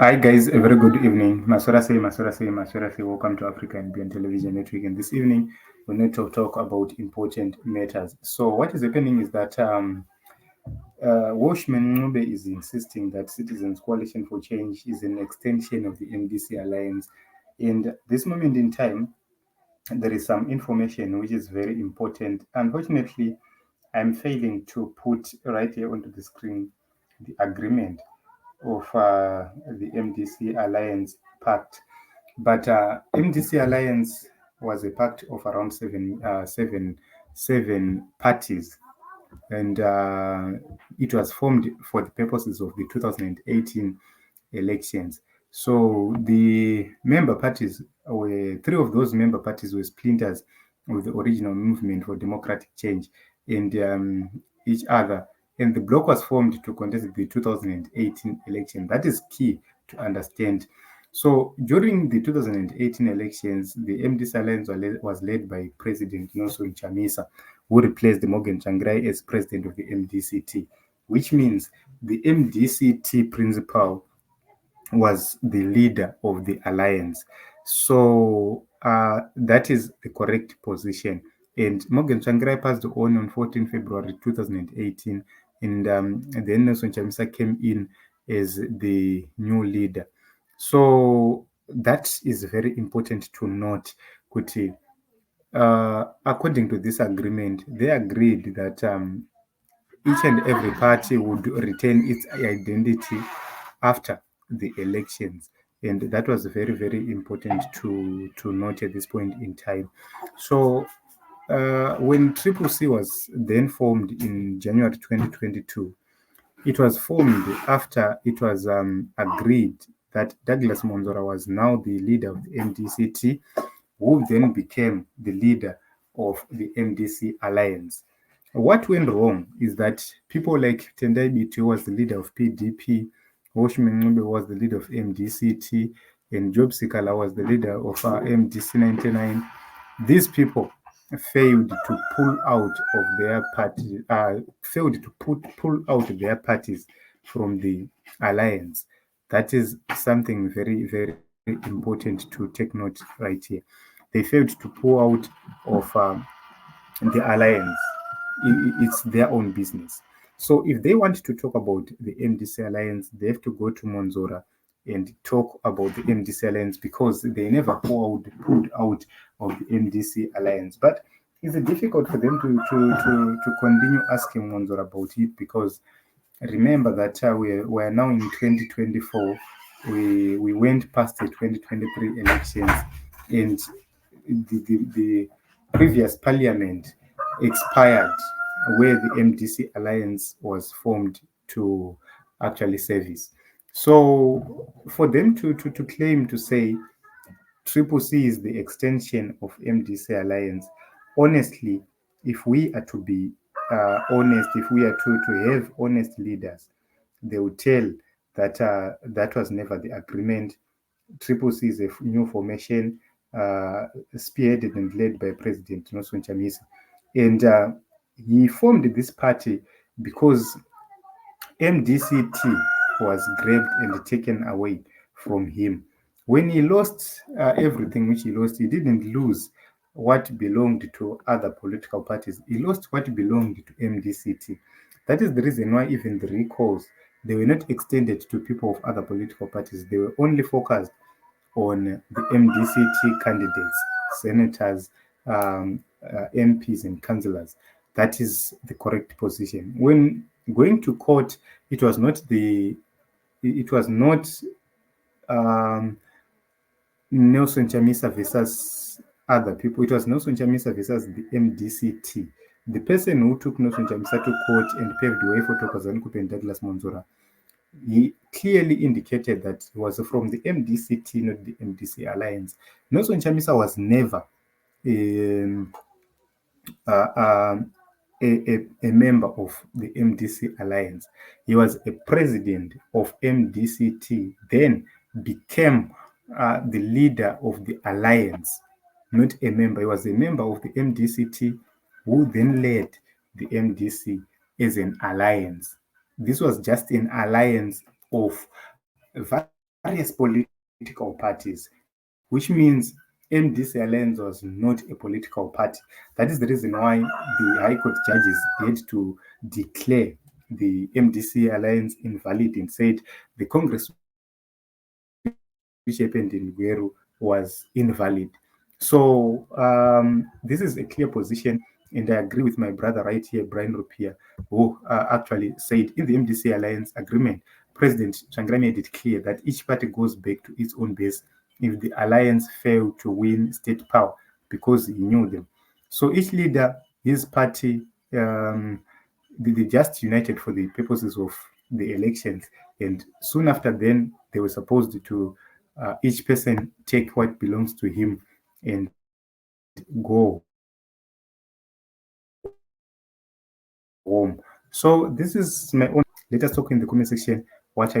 Hi guys, a very good evening. Masora say, welcome to Africa and Beyond Television Network. And this evening, we're going to talk about important matters. So what is happening is that Washman Ncube is insisting that Citizens Coalition for Change is an extension of the MDC alliance. And this moment in time, there is some information which is very important. Unfortunately, I'm failing to put right here onto the screen the agreement of the MDC Alliance Pact. But MDC Alliance was a pact of around seven parties, and it was formed for the purposes of the 2018 elections. So the member parties were three of those member parties were splinters of the original movement for democratic change and each other. And the bloc was formed to contest the 2018 election. That is key to understand. So during the 2018 elections, the MDC alliance was led by President Nelson Chamisa, who replaced Morgan Tsvangirai as president of the MDCT, which means the MDCT principal was the leader of the alliance. So that is the correct position. And Morgan Tsvangirai passed on 14 February 2018, and then Nelson Chamisa came in as the new leader. So that is very important to note, Kuti. According to this agreement, they agreed that each and every party would retain its identity after the elections. And that was very, very important to note at this point in time. So when Triple C was then formed in January 2022, it was formed after it was agreed that Douglas Monzora was now the leader of the MDCT, who then became the leader of the MDC Alliance. What went wrong is that people like Tendai Biti was the leader of PDP, Washman Ncube was the leader of MDCT, and Job Sikala was the leader of MDC 99. These people failed to pull out of their party, failed to pull out their parties from the alliance. That is something very, very important to take note right here. They failed to pull out of the alliance. It's their own business. So if they want to talk about the MDC alliance, they have to go to Monzora and talk about the MDC alliance because they never pulled out of the MDC alliance. But it's difficult for them to continue asking Monzora about it because remember that we are now in 2024. We went past the 2023 elections, and the previous parliament expired where the MDC alliance was formed to actually service. So for them to claim to say Triple C is the extension of MDC alliance, honestly, if we are to be honest, if we are to have honest leaders, they will tell that that was never the agreement. Triple C is a new formation spearheaded and led by President Nelson Chamisa. And he formed this party because MDCT was grabbed and taken away from him. When he lost everything which he lost, he didn't lose what belonged to other political parties. He lost what belonged to MDCT. That is the reason why even the recalls, they were not extended to people of other political parties. They were only focused on the MDCT candidates, senators, MPs, and councillors. That is the correct position. When going to court, it was not Nelson Chamisa versus other people. It was Nelson Chamisa versus the MDCT. The person who took Nelson Chamisa to court and paved the way for Thokozani Kupe and Douglas Monzora, he clearly indicated that he was from the MDCT, not the MDC alliance. Nelson Chamisa was never a member of the MDC alliance. He was a president of MDCT, then became the leader of the alliance, not a member. He was a member of the MDCT who then led the MDC as an alliance. This was just an alliance of various political parties, which means MDC Alliance was not a political party. That is the reason why the High Court judges had to declare the MDC Alliance invalid and said the Congress which happened in Gweru was invalid. So this is a clear position, and I agree with my brother right here, Brian Rupia, who actually said in the MDC Alliance agreement, President Tsvangirai made it clear that each party goes back to its own base if the alliance failed to win state power, because he knew them. So each leader, his party, they just united for the purposes of the elections. And soon after then, they were supposed to each person take what belongs to him and go home. So this is my own. Let us talk in the comment section what